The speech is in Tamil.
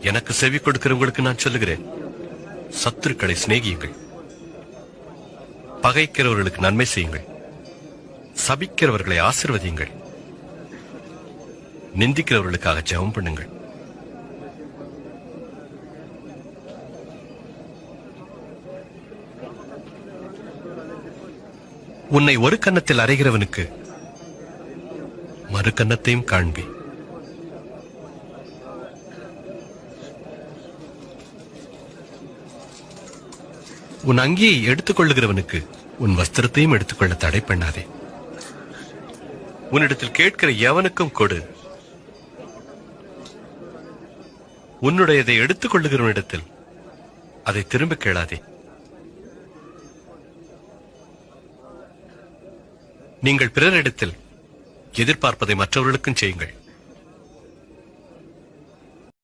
எனக்கு செவி கொடுக்கிறவங்களுக்கு நான் சொல்லுகிறேன், சத்துருக்களை சிநேகியுங்கள், பகைக்கிறவர்களுக்கு நன்மை செய்யுங்கள், சபிக்கிறவர்களை ஆசீர்வதியுங்கள், நிந்திக்கிறவர்களுக்காக ஜெபம் பண்ணுங்கள். உன்னை ஒரு கன்னத்தில் அறைகிறவனுக்கு மறு கன்னத்தையும் காண்பி. உன் அங்கியை எடுத்துக் கொள்ளுகிறவனுக்கு உன் வஸ்திரத்தையும் எடுத்துக்கொள்ள தடை பண்ணாதே. உன்னிடத்தில் கேட்கிற எவனுக்கும் கொடு. உன்னுடையதை எடுத்துக் கொள்ளுகிறவனிடத்தில் அதை திரும்ப கேளாதே. நீங்கள் பிறரிடத்தில் எதிர்பார்ப்பதை மற்றவர்களுக்கும் செய்யுங்கள்.